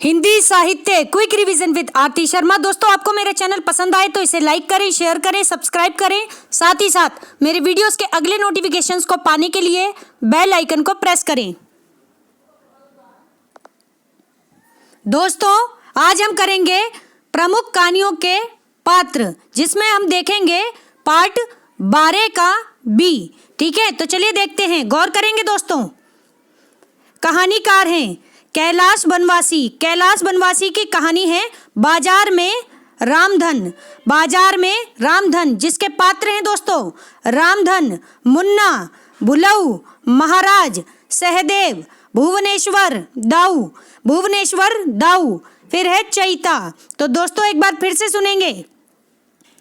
हिंदी साहित्य quick revision with आरती शर्मा। दोस्तों, आपको मेरे चैनल पसंद आए तो इसे लाइक करें, शेयर करें, सब्सक्राइब करें। साथ ही साथ मेरे वीडियोस के अगले नोटिफिकेशंस को पाने के लिए बेल आइकन को प्रेस करें। दोस्तों, आज हम करेंगे प्रमुख कहानियों के पात्र, जिसमें हम देखेंगे पार्ट 12 का बी। ठीक है, तो चलिए देखते हैं, गौर करेंगे। दोस्तों, कहानीकार हैं कैलाश बनवासी। कैलाश बनवासी की कहानी है बाजार में रामधन। बाजार में रामधन, जिसके पात्र हैं दोस्तों रामधन, मुन्ना, बुलऊ, महाराज, सहदेव, भुवनेश्वर, दाऊ। भुवनेश्वर दाऊ, फिर है चैता। तो दोस्तों, एक बार फिर से सुनेंगे।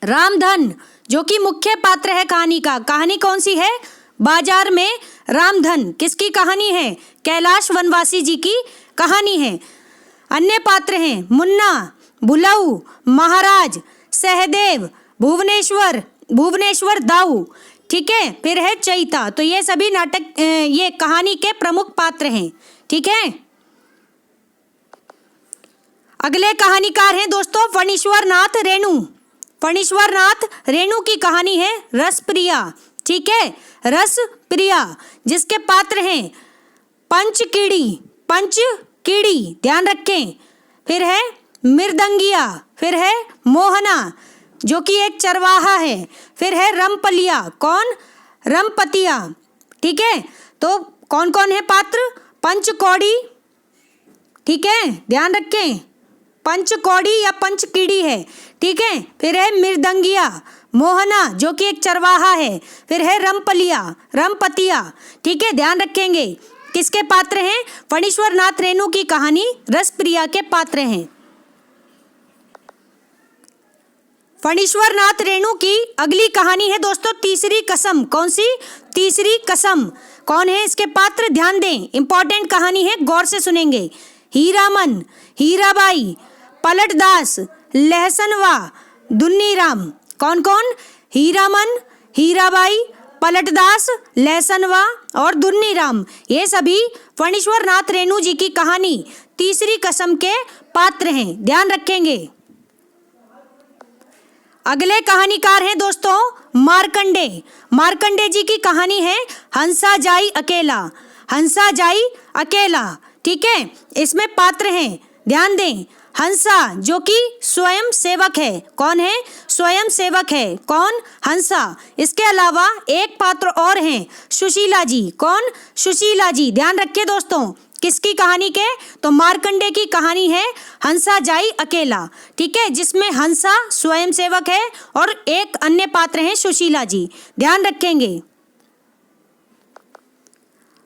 रामधन जो कि मुख्य पात्र है कहानी का। कहानी कौन सी है? बाजार में रामधन। किसकी कहानी है? कैलाश वनवासी जी की कहानी है। अन्य पात्र हैं मुन्ना, बुलऊ, महाराज, सहदेव, भुवनेश्वर दाऊ। ठीक है, फिर है चैता। तो ये सभी ये कहानी के प्रमुख पात्र हैं। ठीक है, अगले कहानीकार हैं दोस्तों फणीश्वर नाथ रेणु। फणीश्वर नाथ रेणु की कहानी है रसप्रिया। ठीक है, रसप्रिया, जिसके पात्र हैं पंचकीड़ी, ध्यान रखें। फिर है मृदंगिया, फिर है मोहना जो कि एक चरवाहा है, फिर है रमपलिया। कौन? रमपतिया। ठीक है, तो कौन कौन है पात्र? पंचकौड़ी। ठीक है, ध्यान रखें, पंचकौड़ी या पंचकीड़ी है। ठीक है, फिर है मृदंगिया, मोहना जो कि एक चरवाहा है, फिर है रमपतिया। ठीक है, ध्यान रखेंगे। किसके पात्र हैं? फणीश्वर नाथ रेणु की कहानी रसप्रिया के पात्र हैं। फणीश्वर नाथ रेणु की अगली कहानी है दोस्तों तीसरी कसम। कौन सी? तीसरी कसम। कौन है इसके पात्र? ध्यान दें, इंपॉर्टेंट कहानी है, गौर से सुनेंगे। हीरामन, हीराबाई, पलटदास, लहसनवा, दुन्नीराम। कौन कौन? हीरामन, हीराबाई, पलटदास, लहसनवा और दुन्नीराम। ये सभी फणीश्वर नाथ रेणु जी की कहानी तीसरी कसम के पात्र हैं। ध्यान रखेंगे। अगले कहानीकार हैं दोस्तों मार्कंडे। मार्कंडे जी की कहानी है हंसा जाई अकेला। हंसा जाई अकेला। ठीक है, इसमें पात्र हैं, ध्यान दें, हंसा जो कि स्वयं सेवक है। कौन है? स्वयं सेवक है। कौन? हंसा। इसके अलावा एक पात्र और हैं, सुशीला जी। कौन? सुशीला जी। ध्यान रखिए दोस्तों, किसकी कहानी के? तो मार्कंडे की कहानी है हंसा जाई अकेला। ठीक है, जिसमें हंसा स्वयं सेवक है और एक अन्य पात्र हैं सुशीला जी। ध्यान रखेंगे।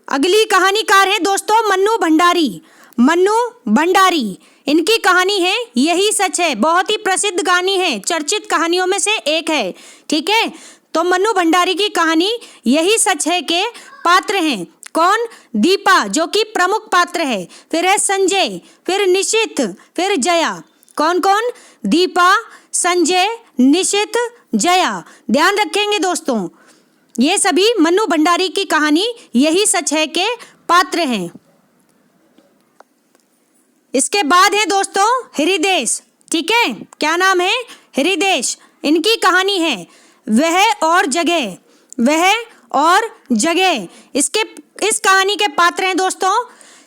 अगली कहानीकार है दोस्तों मन्नू भंडारी। मन्नू भंडारी, इनकी कहानी है यही सच है। बहुत ही प्रसिद्ध कहानी है, चर्चित कहानियों में से एक है। ठीक है, तो मन्नू भंडारी की कहानी यही सच है के पात्र हैं। कौन? दीपा जो कि प्रमुख पात्र है, फिर है संजय, फिर निशित, फिर जया। कौन कौन? दीपा, संजय, निशित, जया। ध्यान रखेंगे दोस्तों, ये सभी मन्नू भंडारी की कहानी यही सच है के पात्र हैं। इसके बाद है दोस्तों हृदेश। ठीक है, क्या नाम है? हृदेश। इनकी कहानी है वह और जगह। वह और जगह। इस कहानी के पात्र हैं दोस्तों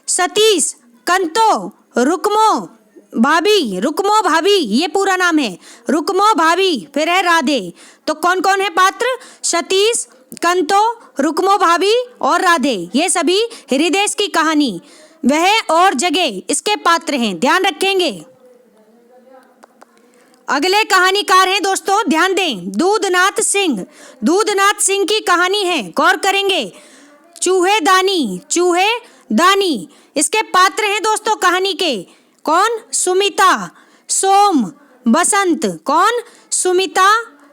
सतीश, कंतो, रुकमो भाभी, ये पूरा नाम है, रुकमो भाभी, फिर है राधे। तो कौन कौन है पात्र? सतीश, कंतो, रुकमो भाभी और राधे। ये सभी हृदेश की कहानी वह और जगह इसके पात्र हैं। ध्यान रखेंगे। अगले कहानीकार हैं दोस्तों, ध्यान दें, दूधनाथ सिंह। दूधनाथ सिंह की कहानी है, गौर करेंगे, चूहेदानी। इसके पात्र हैं दोस्तों कहानी के। कौन? सुमिता, सोम, बसंत। कौन? सुमिता,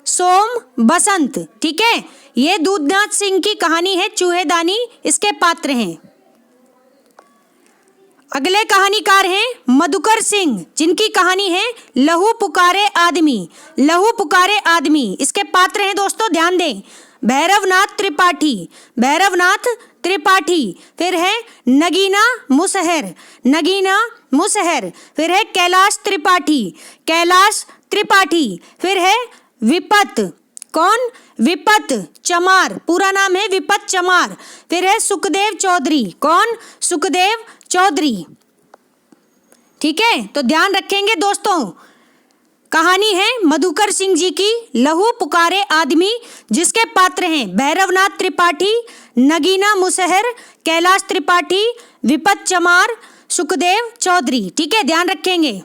सोम, बसंत। ठीक है, ये दूधनाथ सिंह की कहानी है चूहेदानी, इसके पात्र हैं। अगले कहानीकार हैं मधुकर सिंह, जिनकी कहानी है लहू पुकारे आदमी। लहू पुकारे आदमी, इसके पात्र हैं दोस्तों, ध्यान दें, भैरवनाथ त्रिपाठी, फिर है नगीना मुसहर, फिर है कैलाश त्रिपाठी, कैलाश त्रिपाठी, फिर है विपत, कौन? विपत चमार, पूरा नाम है विपत चमार, फिर है सुखदेव चौधरी, कौन? सुखदेव चौधरी। ठीक है, तो ध्यान रखेंगे दोस्तों। कहानी है मधुकर सिंह जी की लहू पुकारे आदमी, जिसके पात्र हैं भैरवनाथ त्रिपाठी, नगीना मुसहर, कैलाश त्रिपाठी, विपत चमार, सुखदेव चौधरी। ठीक है, ध्यान रखेंगे।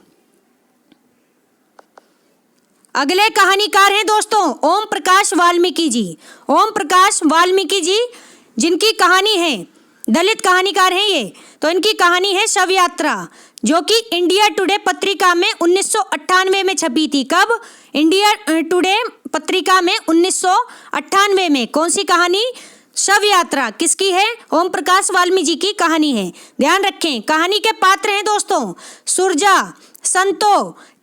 अगले कहानीकार हैं दोस्तों ओम प्रकाश वाल्मीकि जी। ओम प्रकाश वाल्मीकि जी, जिनकी कहानी है, दलित कहानीकार हैं ये, तो इनकी कहानी है शव यात्रा, जो कि इंडिया टुडे पत्रिका में 1998 में छपी थी। कब? इंडिया टुडे पत्रिका में 1998 में। कौन सी कहानी? शव यात्रा। किसकी है? ओम प्रकाश वाल्मीकि जी की कहानी है। ध्यान रखें। कहानी के पात्र हैं दोस्तों सुरजा, संतो,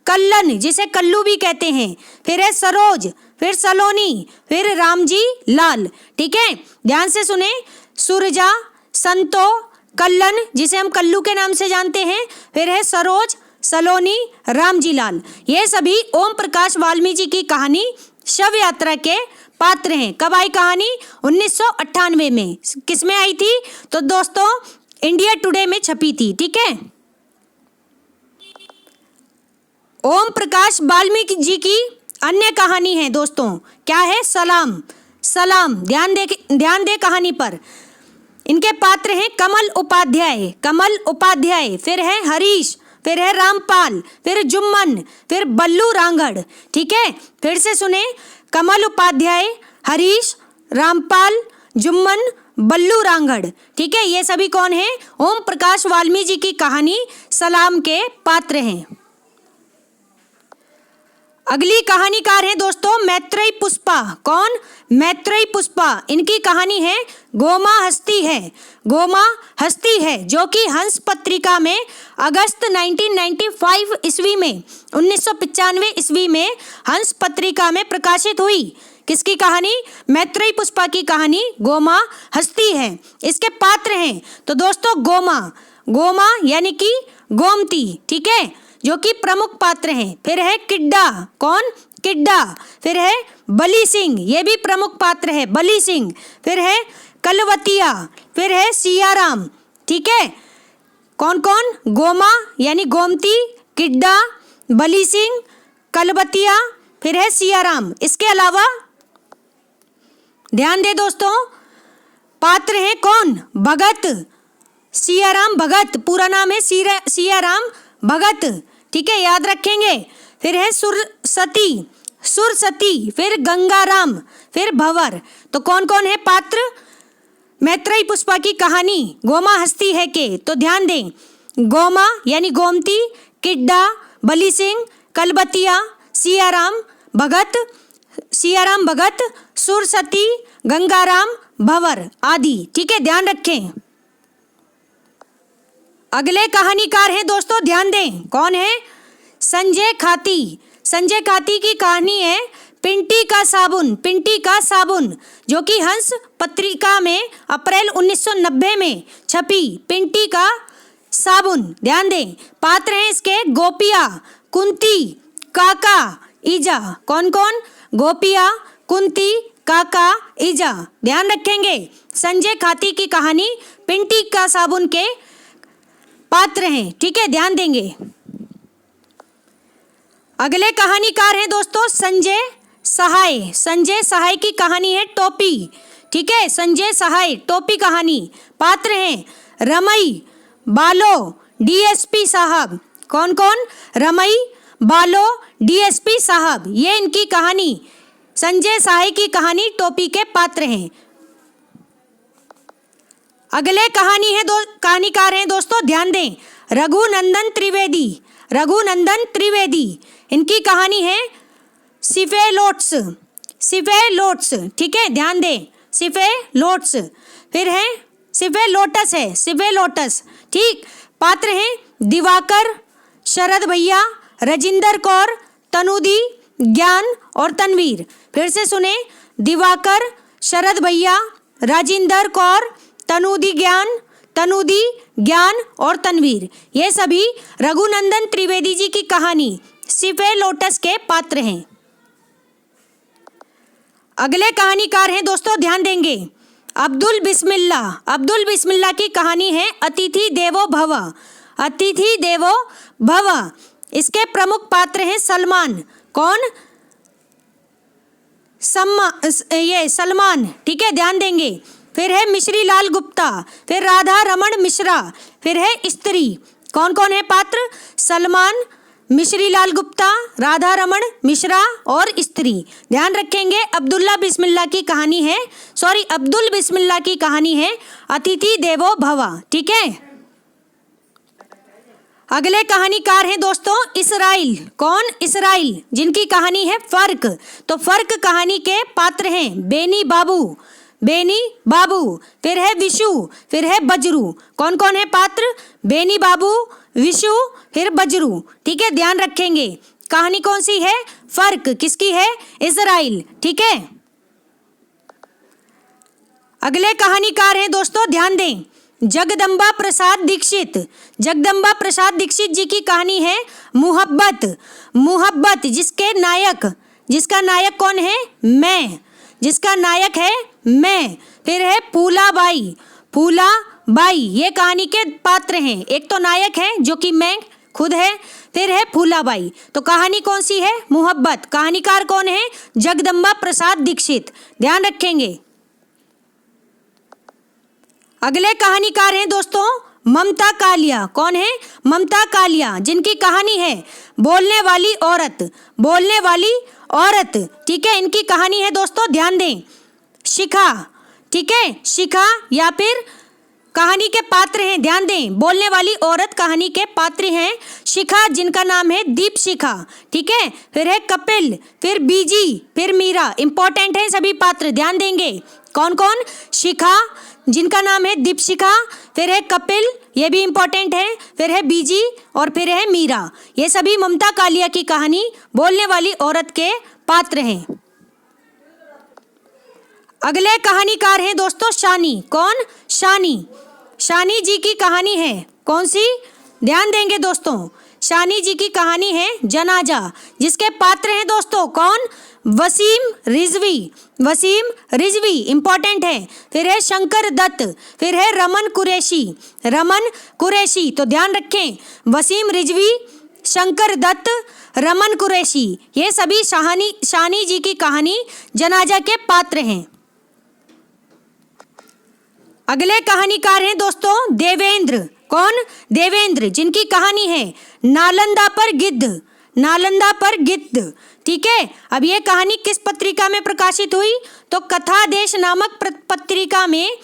कल्लन, जिसे कल्लू भी कहते हैं, फिर है सरोज, फिर सलोनी, फिर रामजी लाल। ठीक है, ध्यान से सुने। सुरजा, संतो, कल्लन, जिसे हम कल्लू के नाम से जानते हैं, फिर है सरोज, सलोनी, रामजी लाल। ये सभी ओम प्रकाश वाल्मीकि जी की कहानी शव यात्रा के पात्र हैं। कब आई कहानी? 1998 में। किस में आई थी? तो दोस्तों इंडिया टुडे में छपी थी। ठीक है, ओम प्रकाश वाल्मीकि जी की अन्य कहानी है दोस्तों, क्या है? सलाम। सलाम, ध्यान दे कहानी पर। इनके पात्र हैं कमल उपाध्याय, कमल उपाध्याय, फिर है हरीश, फिर है रामपाल, फिर जुम्मन, फिर बल्लू रांगड़। ठीक है, फिर से सुने। कमल उपाध्याय, हरीश, रामपाल, जुम्मन, बल्लू रांगड़। ठीक है, ये सभी कौन हैं? ओम प्रकाश वाल्मीकि जी की कहानी सलाम के पात्र हैं। अगली कहानीकार है दोस्तों मैत्रेयी पुष्पा। कौन? मैत्रेयी पुष्पा। इनकी कहानी है गोमा हस्ती है, गोमा हस्ती है, जो कि हंस पत्रिका में अगस्त 1995 ईस्वी में 1995 ईस्वी में हंस पत्रिका में प्रकाशित हुई। किसकी कहानी? मैत्रेयी पुष्पा की कहानी गोमा हस्ती है। इसके पात्र हैं तो दोस्तों गोमा, गोमा यानी कि गोमती, ठीक है, जो कि प्रमुख पात्र हैं। फिर है किड्डा, कौन? किड्डा। फिर है बली सिंह, ये भी प्रमुख पात्र है, बली सिंह। फिर है कलवतिया, फिर है सियाराम। ठीक है, कौन कौन? गोमा यानी गोमती, किड्डा, बली सिंह, कलवतिया, फिर है सियाराम। इसके अलावा ध्यान दे दोस्तों, पात्र हैं कौन? भगत, सियाराम भगत, पूरा नाम है सियाराम भगत। ठीक है, याद रखेंगे। फिर है सुरसती, सुरसती, फिर गंगाराम, फिर भंवर। तो कौन कौन है पात्र मैत्रेयी पुष्पा की कहानी गोमा हस्ती है के? तो ध्यान दें, गोमा यानी गोमती, किड्डा, बली सिंह, कलबतिया, सियाराम भगत, सुरसती, गंगाराम, भंवर आदि। ठीक है, ध्यान रखें। अगले कहानीकार हैं दोस्तों, ध्यान दें, कौन है? संजय खाती। संजय खाती की कहानी है पिंटी का साबुन, पिंटी का साबुन, जो कि हंस पत्रिका में अप्रैल 1990 में छपी। पिंटी का साबुन। ध्यान दें, पात्र हैं इसके गोपिया, कुंती, काका, ईजा। कौन कौन? गोपिया, कुंती, काका, ईजा। ध्यान रखेंगे, संजय खाती की कहानी पिंटी का साबुन के पात्र हैं। ठीक है, ध्यान देंगे। अगले कहानीकार हैं दोस्तों संजय सहाय। संजय सहाय की कहानी है टोपी। ठीक है, संजय सहाय, टोपी कहानी। पात्र हैं रमई, बालो, डीएसपी साहब। कौन कौन? रमई, बालो, डीएसपी साहब। ये इनकी कहानी, संजय सहाय की कहानी टोपी के पात्र हैं। अगले कहानीकार हैं दोस्तों, ध्यान दें, रघुनंदन त्रिवेदी। रघुनंदन त्रिवेदी, इनकी कहानी है सिफेलोट्स, सिफेलोट्स। ठीक है, ध्यान दें, सिफेलोट्स। फिर है सिफेलोटस, है सिफेलोटस। ठीक, पात्र हैं दिवाकर, शरद भैया, रजिंदर कौर, तनुदी, ज्ञान और तनवीर। फिर से सुने, दिवाकर, शरद भैया, राजिंदर कौर, तनुदी ज्ञान, तनुदी, ज्ञान और तनवीर, ये सभी रघुनंदन त्रिवेदी जी की कहानी सिपे लोटस के पात्र हैं। अगले कहानीकार हैं दोस्तों, ध्यान देंगे, अब्दुल बिस्मिल्लाह। अब्दुल बिस्मिल्लाह की कहानी है अतिथि देवो भव। अतिथि देवो भव। इसके प्रमुख पात्र हैं सलमान। कौन? सलमान, ठीक है, ध्यान देंगे। फिर है मिश्री लाल गुप्ता, फिर राधा रमन मिश्रा, फिर है स्त्री। कौन कौन है पात्र? सलमान, मिश्री लाल गुप्ता, राधा रमन मिश्रा और स्त्री। ध्यान रखेंगे, अब्दुल बिस्मिल्लाह की कहानी है अतिथि देवो भव, ठीक है। अगले कहानीकार हैं दोस्तों इसराइल। कौन? इसराइल, जिनकी कहानी है फर्क। तो फर्क कहानी के पात्र हैं बेनी बाबू, फिर है विशु, फिर है बजरू। कौन कौन है पात्र? बेनी बाबू, विशु, फिर बजरू, ठीक है, ध्यान रखेंगे। कहानी कौन सी है? फर्क। किसकी है? इसराइल, ठीक है। अगले कहानीकार हैं दोस्तों, ध्यान दें, जगदम्बा प्रसाद दीक्षित। जगदम्बा प्रसाद दीक्षित जी की कहानी है मुहब्बत, जिसका नायक कौन है? मैं। जिसका नायक है मैं। फिर है फूलाबाई, ये कहानी के पात्र हैं। एक तो नायक है जो कि मैं खुद है, फिर है फूलाबाई। तो कहानी कौन सी है? मुहब्बत। कहानीकार कौन है? जगदम्बा प्रसाद दीक्षित, ध्यान रखेंगे। अगले कहानीकार हैं दोस्तों ममता कालिया। कौन है? ममता कालिया, जिनकी कहानी है बोलने वाली औरत, ठीक है। इनकी कहानी है दोस्तों, ध्यान दें, शिखा, ठीक है, शिखा, या फिर कहानी के पात्र हैं, ध्यान दें, बोलने वाली औरत कहानी के पात्र हैं शिखा, जिनका नाम है दीपशिखा, ठीक है। फिर है कपिल, फिर बीजी, फिर मीरा। इंपॉर्टेंट है सभी पात्र, ध्यान देंगे। कौन कौन? शिखा, जिनका नाम है दीपशिखा, फिर है कपिल, ये भी इंपॉर्टेंट है, फिर है बीजी और फिर है मीरा। ये सभी ममता कालिया की कहानी बोलने वाली औरत के पात्र हैं। अगले कहानीकार हैं दोस्तों शानी। कौन? शानी जी की कहानी है कौन सी? ध्यान देंगे दोस्तों, शानी जी की कहानी है जनाजा, जिसके पात्र हैं दोस्तों कौन? वसीम रिजवी, इंपॉर्टेंट है। फिर है शंकर दत्त, फिर है रमन कुरैशी। तो ध्यान रखें, वसीम रिजवी, शंकर दत्त, रमन कुरैशी, ये सभी शानी जी की कहानी जनाजा के पात्र हैं। अगले कहानीकार हैं दोस्तों देवेंद्र। कौन? देवेंद्र, जिनकी कहानी है नालंदा पर गिद्ध, ठीक है। अब ये कहानी किस पत्रिका में प्रकाशित हुई? तो कथा देश नामक पत्रिका में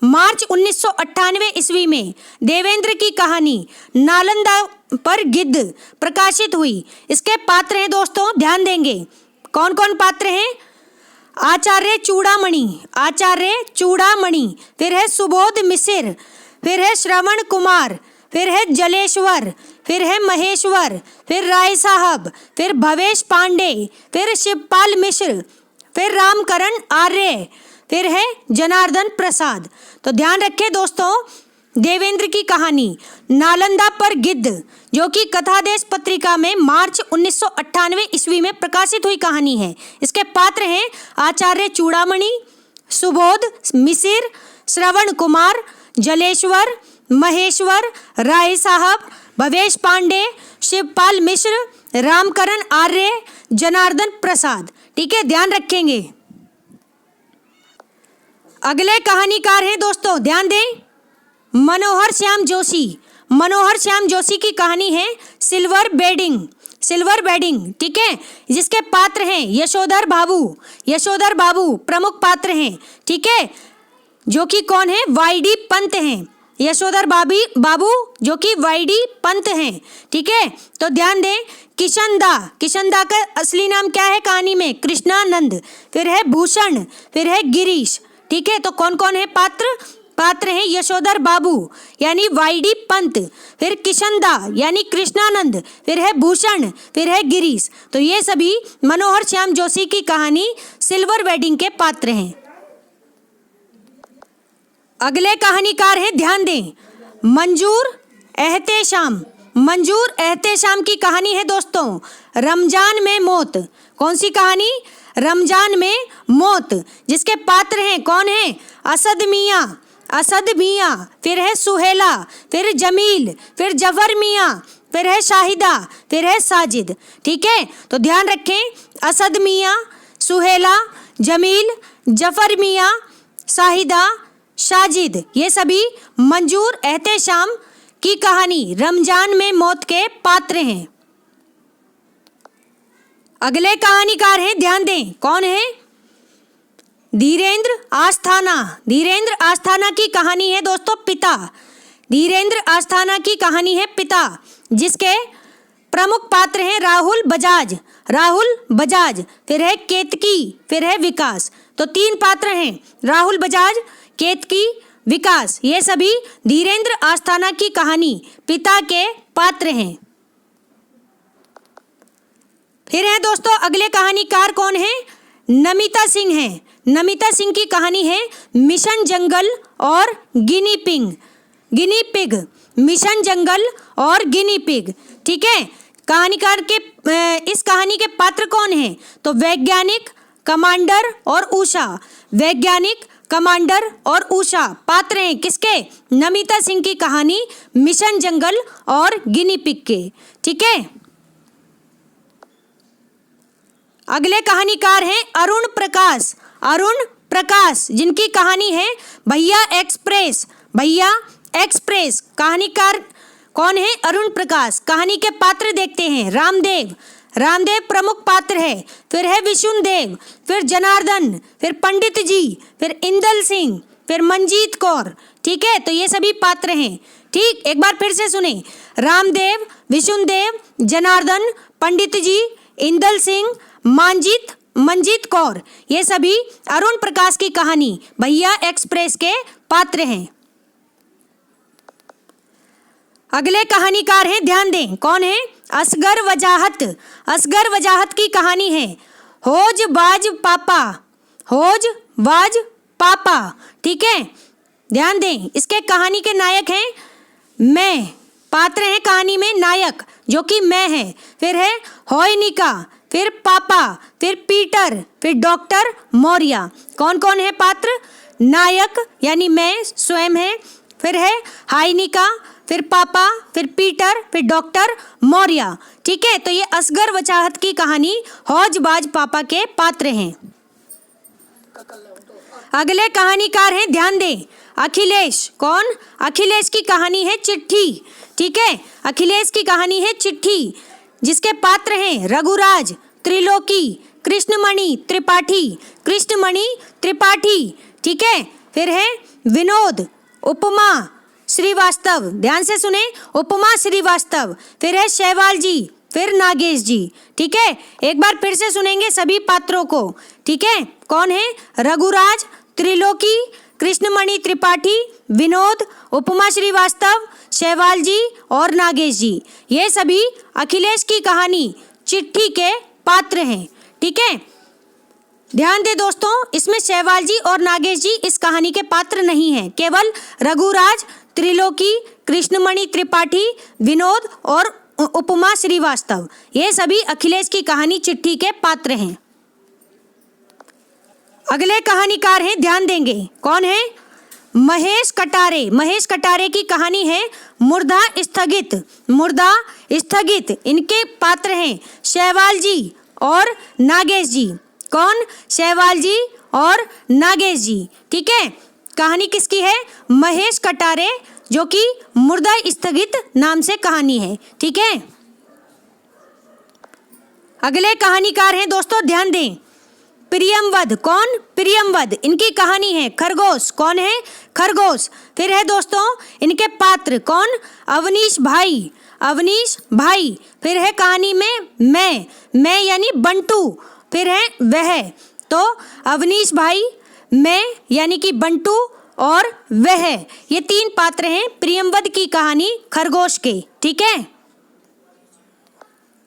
मार्च 1998 ईस्वी में देवेंद्र की कहानी नालंदा पर गिद्ध प्रकाशित हुई। इसके पात्र हैं दोस्तों, ध्यान देंगे, कौन कौन पात्र हैं? आचार्य चूड़ामणि, फिर है सुबोध मिसिर, फिर है श्रवण कुमार, फिर है जलेश्वर, फिर है महेश्वर, फिर राय साहब, फिर भवेश पांडे, फिर शिवपाल मिश्र, फिर रामकरण आर्य, फिर है जनार्दन प्रसाद। तो ध्यान रखें दोस्तों, देवेंद्र की कहानी नालंदा पर गिद्ध, जो कि कथादेश पत्रिका में मार्च 1998 ईस्वी में प्रकाशित हुई कहानी है। इसके पात्र हैं आचार्य चूड़ामणि, सुबोध मिसिर, श्रवण कुमार, जलेश्वर, महेश्वर, राय साहब, भवेश पांडे, शिवपाल मिश्र, रामकरण आर्य, जनार्दन प्रसाद, ठीक है, ध्यान रखेंगे। अगले कहानीकार हैं दोस्तों, ध्यान दें, मनोहर श्याम जोशी की कहानी है सिल्वर बेडिंग, ठीक है, जिसके पात्र हैं यशोधर बाबू प्रमुख पात्र हैं, ठीक है, जो कि कौन है? वाईडी पंत हैं। यशोधर बाबू जो कि वाईडी पंत हैं, ठीक है। तो ध्यान दें, किशनदा का असली नाम क्या है कहानी में? कृष्णानंद, फिर है भूषण, फिर है गिरीश, ठीक है। तो कौन कौन है पात्र हैं? यशोधर बाबू यानी वाईडी पंत, फिर किशनदा यानी कृष्णानंद, फिर है भूषण, फिर है गिरीश। तो ये सभी मनोहर श्याम जोशी की कहानी सिल्वर वेडिंग के पात्र हैं। अगले कहानीकार हैं, ध्यान दें, मंजूर एहतेशाम। मंजूर एहतेशाम की कहानी है दोस्तों, रमजान में मौत। कौन सी कहानी? रमजान में मौत, जिसके पात्र हैं कौन है? असद मियाँ, असद मियाँ, फिर है सुहेला, फिर जमील, फिर जफर मियाँ, फिर है शाहिदा, फिर है साजिद। ठीक है, तो ध्यान रखें, असद मियाँ, सुहेला, जमील, जफर मियाँ, शाहिदा, साजिद, ये सभी मंजूर एहतेशाम की कहानी रमजान में मौत के पात्र हैं। अगले कहानीकार हैं, ध्यान दें, कौन है? धीरेन्द्र आस्थाना। धीरेन्द्र आस्थाना की कहानी है दोस्तों, पिता। धीरेन्द्र आस्थाना की कहानी है पिता, जिसके प्रमुख पात्र हैं राहुल बजाज, राहुल बजाज, फिर है केतकी, फिर है विकास। तो 3 पात्र हैं, राहुल बजाज, केतकी, विकास, ये सभी धीरेन्द्र आस्थाना की कहानी पिता के पात्र हैं। फिर है दोस्तों, अगले कहानीकार कौन है? नमिता सिंह है। नमिता सिंह की कहानी है मिशन जंगल और guinea pig. Guinea pig, mission jungle और गिनी पिग। ठीक है, कहानीकार के इस कहानी के पात्र कौन हैं? तो वैज्ञानिक, कमांडर और उषा। वैज्ञानिक, कमांडर और उषा पात्र हैं किसके? नमिता सिंह की कहानी मिशन जंगल और गिनी पिग के। ठीक है, अगले कहानीकार हैं अरुण प्रकाश। अरुण प्रकाश, जिनकी कहानी है भैया एक्सप्रेस। भैया एक्सप्रेस, कहानीकार कौन है? अरुण प्रकाश। कहानी के पात्र देखते हैं, रामदेव, रामदेव प्रमुख पात्र है, फिर है विशुनदेव, फिर जनार्दन, फिर पंडित जी, फिर इंदल सिंह, फिर मंजीत कौर। ठीक है, तो ये सभी पात्र हैं। ठीक, एक बार फिर से सुने, रामदेव, विशुनदेव, जनार्दन, पंडित जी, इंदल सिंह, मंजीत कौर, ये सभी अरुण प्रकाश की कहानी भैया एक्सप्रेस के पात्र हैं। अगले कहानीकार हैं, ध्यान दें, कौन है? असगर वजाहत। असगर वजाहत की कहानी है होज बाज पापा। होज बाज पापा। ठीक है, ध्यान दें, इसके कहानी के नायक हैं मैं। पात्र हैं कहानी में नायक, जो कि मैं है, फिर है होयनिका, फिर पापा, फिर पीटर, फिर डॉक्टर मौर्य। कौन कौन है पात्र? नायक यानी मैं स्वयं है, फिर है हाइनिका, फिर पापा, फिर पीटर, फिर डॉक्टर मौर्य। ठीक है, तो ये असगर वजाहत की कहानी हौजबाज पापा के पात्र हैं। अगले कहानीकार हैं, ध्यान दें, अखिलेश। कौन? अखिलेश की कहानी है चिट्ठी। ठीक है, अखिलेश की कहानी है चिट्ठी, जिसके पात्र हैं रघुराज, त्रिलोकी, कृष्णमणि त्रिपाठी, कृष्णमणि त्रिपाठी। ठीक है, फिर है विनोद, उपमा श्रीवास्तव। ध्यान से सुने, उपमा श्रीवास्तव, फिर है शैवाल जी, फिर नागेश जी। ठीक है, एक बार फिर से सुनेंगे सभी पात्रों को। ठीक है, कौन है? रघुराज, त्रिलोकी, कृष्णमणि त्रिपाठी, विनोद, उपमा श्रीवास्तव, शैवाल जी और नागेश जी, ये सभी अखिलेश की कहानी चिट्ठी के पात्र हैं। ठीक है, ध्यान दे दोस्तों, इसमें शैवाल जी और नागेश जी इस कहानी के पात्र नहीं हैं, केवल रघुराज, त्रिलोकी, कृष्णमणि त्रिपाठी, विनोद और उपमा श्रीवास्तव, ये सभी अखिलेश की कहानी चिट्ठी के पात्र हैं। अगले कहानीकार हैं, ध्यान देंगे, कौन है? महेश कटारे। महेश कटारे की कहानी है मुर्दा स्थगित। मुर्दा स्थगित, इनके पात्र हैं शैवाल जी और नागेश जी। कौन? शैवाल जी और नागेश जी। ठीक है, कहानी किसकी है? महेश कटारे, जो कि मुर्दा स्थगित नाम से कहानी है। ठीक है, अगले कहानीकार हैं दोस्तों, ध्यान दें, प्रियमवद। कौन? प्रियमवद, इनकी कहानी है खरगोश। कौन है? खरगोश। फिर है दोस्तों इनके पात्र, कौन? अवनीश भाई, अवनीश भाई। फिर है कहानी में मैं यानी बंटू, फिर है वह। तो अवनीश भाई, मैं यानी कि बंटू और वह, ये 3 पात्र हैं प्रियमवद की कहानी खरगोश के। ठीक है,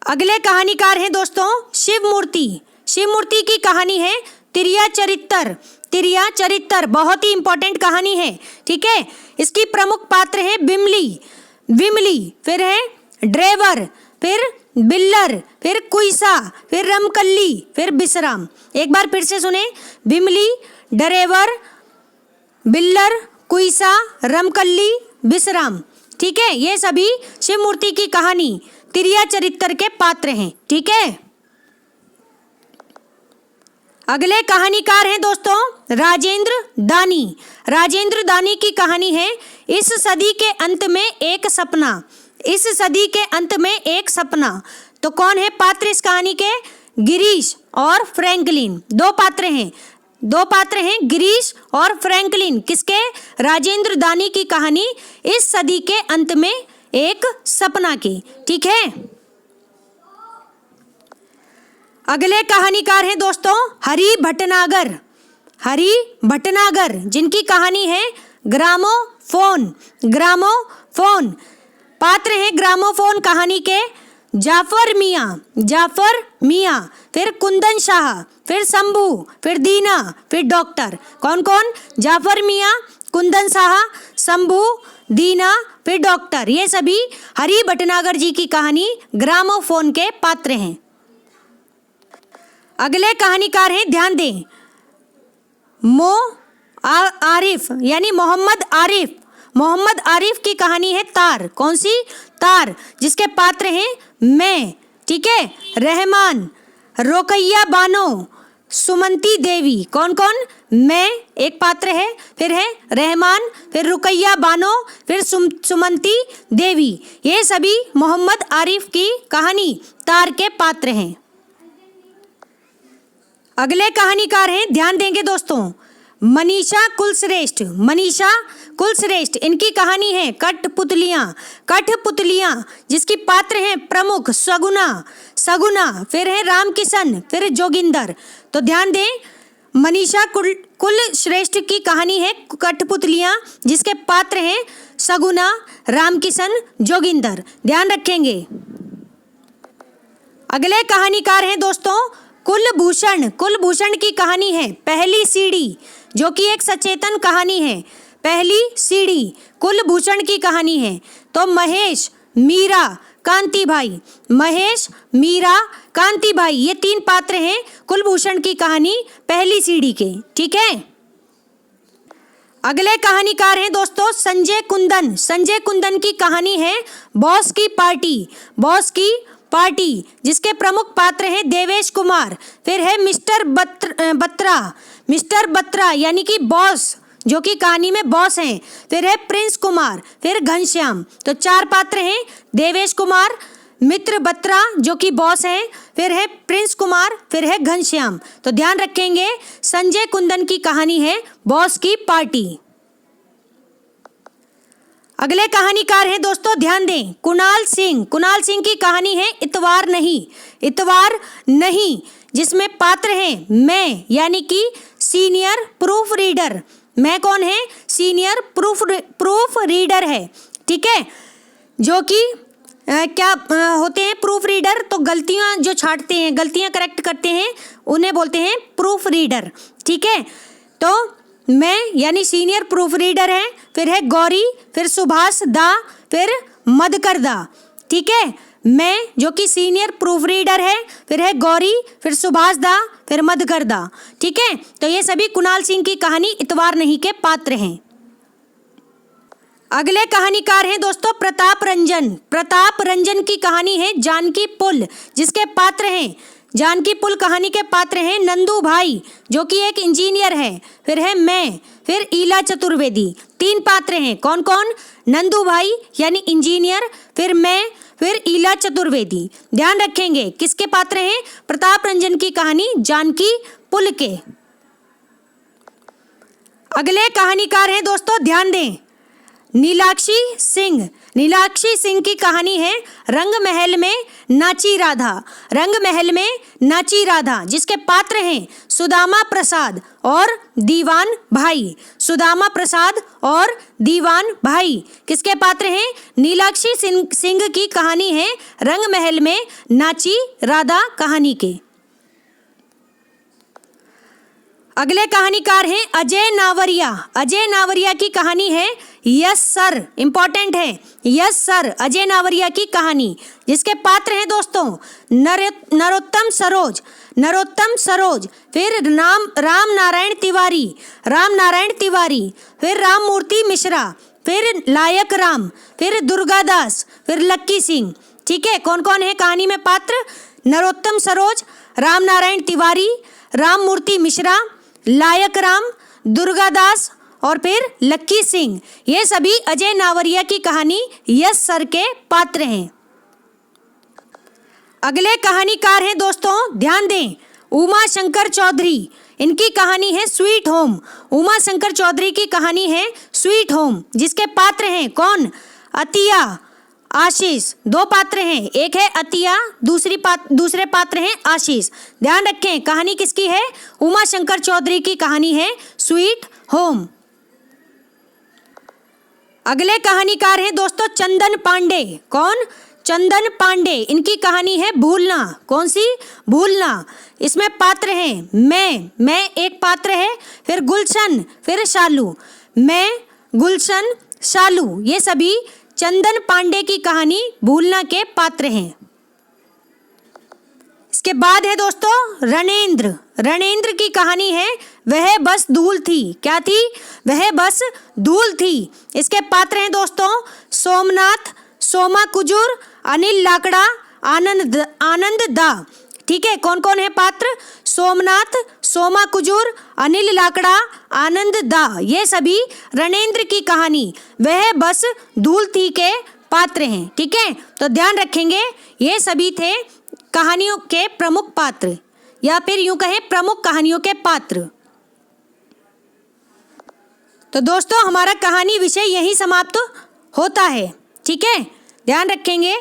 अगले कहानीकार हैं दोस्तों शिव मूर्ति। शिव मूर्ति की कहानी है तिरिया चरित्र। तिरिया चरित्र, बहुत ही इंपॉर्टेंट कहानी है, ठीक है। इसकी प्रमुख पात्र है बिमली, विमली, फिर है ड्रेवर, फिर बिल्लर, फिर कुइसा, फिर रमकल्ली, फिर बिसराम। एक बार फिर से सुने, बिमली, ड्रेवर, बिल्लर, कुइसा, रमकल्ली, बिसराम, ठीक है। ये सभी शिव मूर्ति की कहानी तिरिया चरित्र के पात्र हैं, ठीक है। अगले कहानीकार हैं दोस्तों राजेंद्र दानी। राजेंद्र दानी की कहानी है इस सदी के अंत में एक सपना। इस सदी के अंत में एक सपना। तो कौन है पात्र इस कहानी के? गिरीश और फ्रैंकलिन, दो पात्र हैं गिरीश और फ्रैंकलिन। किसके? राजेंद्र दानी की कहानी इस सदी के अंत में एक सपना की, ठीक है। अगले कहानीकार हैं दोस्तों हरि भटनागर। हरि भटनागर जिनकी कहानी है ग्रामोफोन। ग्रामोफोन पात्र हैं ग्रामोफोन कहानी के जाफर मियाँ, फिर कुंदन शाह, फिर शंभू, फिर दीना, फिर डॉक्टर। कौन कौन? जाफर मियाँ, कुंदन शाह, शंभू, दीना, फिर डॉक्टर। ये सभी हरि भटनागर जी की कहानी ग्रामोफोन के पात्र हैं। अगले कहानीकार हैं, ध्यान दें, आरिफ यानी मोहम्मद आरिफ। मोहम्मद आरिफ की कहानी है तार। कौन सी? तार, जिसके पात्र हैं मैं, ठीक है, रहमान, रोकैया बानो, सुमंती देवी। कौन कौन? मैं एक पात्र है, फिर है रहमान, फिर रुकैया बानो, फिर सुमंती देवी। ये सभी मोहम्मद आरिफ की कहानी तार के पात्र हैं। अगले कहानीकार हैं, ध्यान देंगे दोस्तों, मनीषा कुलश्रेष्ठ। मनीषा कुलश्रेष्ठ, इनकी कहानी है कठपुतलियाँ, जिसकी पात्र हैं प्रमुख सगुना, फिर है रामकिशन, फिर जोगिंदर। तो ध्यान दें, मनीषा कुलश्रेष्ठ की कहानी है कठपुतलियाँ, जिसके पात्र हैं सगुना, रामकिशन, जोगिंदर। ध्यान रखेंगे। अगले कहानीकार हैं दोस्तों कुलभूषण की कहानी है पहली सीढ़ी, जो कि एक सचेतन कहानी है। पहली सीढ़ी कुलभूषण की कहानी है। तो महेश, मीरा, कांति भाई, ये तीन पात्र हैं कुलभूषण की कहानी पहली सीढ़ी के, ठीक है। अगले कहानीकार हैं दोस्तों संजय कुंदन की कहानी है बॉस की पार्टी, जिसके प्रमुख पात्र हैं देवेश कुमार, फिर है मिस्टर बत्रा यानी कि बॉस, जो कि कहानी में बॉस हैं, फिर है प्रिंस कुमार, फिर घनश्याम। तो चार पात्र हैं देवेश कुमार, मित्र बत्रा जो कि बॉस हैं, फिर है प्रिंस कुमार, फिर है घनश्याम। तो ध्यान रखेंगे, संजय कुंदन की कहानी है बॉस की पार्टी। अगले कहानीकार हैं दोस्तों, ध्यान दें, कुणाल सिंह की कहानी है इतवार नहीं, जिसमें पात्र हैं मैं यानी कि सीनियर प्रूफ रीडर। मैं कौन है? सीनियर प्रूफ रीडर है, ठीक है, जो कि क्या होते हैं प्रूफ रीडर? तो गलतियां जो छांटते हैं, गलतियां करेक्ट करते हैं, उन्हें बोलते हैं प्रूफ रीडर, ठीक है। तो मैं यानी सीनियर प्रूफ रीडर है, फिर है गौरी, फिर सुभाष दा, फिर मधुकर दा, ठीक है। मैं जो कि सीनियर प्रूफ रीडर है, फिर है गौरी, फिर सुभाष दा, फिर मधुकर दा, ठीक है। तो ये सभी कुणाल सिंह की कहानी इतवार नहीं के पात्र हैं। अगले कहानीकार हैं दोस्तों प्रताप रंजन की कहानी है जानकी पुल, जिसके पात्र हैं जानकी पुल कहानी के पात्र हैं नंदू भाई, जो कि एक इंजीनियर है, फिर है मैं, फिर ईला चतुर्वेदी। तीन पात्र हैं, कौन कौन? नंदू भाई यानी इंजीनियर, फिर मैं, फिर ईला चतुर्वेदी। ध्यान रखेंगे किसके पात्र हैं? प्रताप रंजन की कहानी जानकी पुल के। अगले कहानीकार हैं दोस्तों, ध्यान दें, नीलाक्षी सिंह की कहानी है रंग महल में नाची राधा, जिसके पात्र हैं सुदामा प्रसाद और दीवान भाई। किसके पात्र हैं? नीलाक्षी सिंह की कहानी है रंग महल में नाची राधा कहानी के। अगले कहानीकार हैं अजय नावरिया। अजय नावरिया की कहानी है यस सर, इंपॉर्टेंट है यस सर, अजय नावरिया की कहानी, जिसके पात्र हैं दोस्तों नरोत्तम सरोज, नरोत्तम सरोज, फिर राम नारायण तिवारी, राम नारायण तिवारी, फिर राममूर्ति मिश्रा, फिर लायक राम, फिर दुर्गादास, फिर लक्की सिंह। ठीक है, कौन कौन है कहानी में पात्र? नरोत्तम सरोज, राम नारायण तिवारी, राममूर्ति मिश्रा, लायक राम, दुर्गादास और फिर लक्की सिंह। ये सभी अजय नावरिया की कहानी यस सर के पात्र हैं। अगले कहानीकार हैं दोस्तों, ध्यान दें, उमा शंकर चौधरी। इनकी कहानी है स्वीट होम। उमा शंकर चौधरी की कहानी है स्वीट होम, जिसके पात्र हैं कौन? अतिया, आशीष। दो पात्र हैं, एक है अतिया, दूसरे पात्र हैं आशीष। ध्यान रखें, कहानी किसकी है? उमा शंकर चौधरी की कहानी है स्वीट होम। अगले कहानीकार हैं दोस्तों चंदन पांडे। कौन? चंदन पांडे। इनकी कहानी है भूलना। कौन सी? भूलना। इसमें पात्र हैं मैं एक पात्र है, फिर गुलशन, फिर शालू। मैं, गुलशन, शालू, ये सभी चंदन पांडे की कहानी भूलना के पात्र हैं। इसके बाद है दोस्तों रणेंद्र। रणेंद्र की कहानी है वह बस धूल थी। क्या थी? वह बस धूल थी। इसके पात्र हैं दोस्तों सोमनाथ, सोमा कुजूर, अनिल लाकड़ा, आनंद दा। ठीक है, कौन कौन है पात्र? सोमनाथ, सोमा कुजूर, अनिल लाकड़ा, आनंद दा, ये सभी रणेंद्र की कहानी वह बस धूल थी के पात्र हैं। ठीक है, तो ध्यान रखेंगे ये सभी थे कहानियों के प्रमुख पात्र, या फिर यूं कहें प्रमुख कहानियों के पात्र। तो दोस्तों हमारा कहानी विषय यही समाप्त होता है। ठीक है, ध्यान रखेंगे।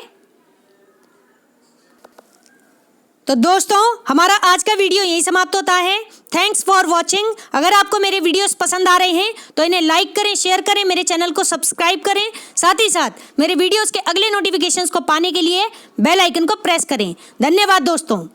तो दोस्तों हमारा आज का वीडियो यही समाप्त होता है। Thanks for watching. अगर आपको मेरे वीडियोस पसंद आ रहे हैं तो इन्हें लाइक करें, शेयर करें, मेरे चैनल को सब्सक्राइब करें। साथ ही साथ मेरे वीडियोस के अगले नोटिफिकेशंस को पाने के लिए बेल आइकन को प्रेस करें। धन्यवाद दोस्तों।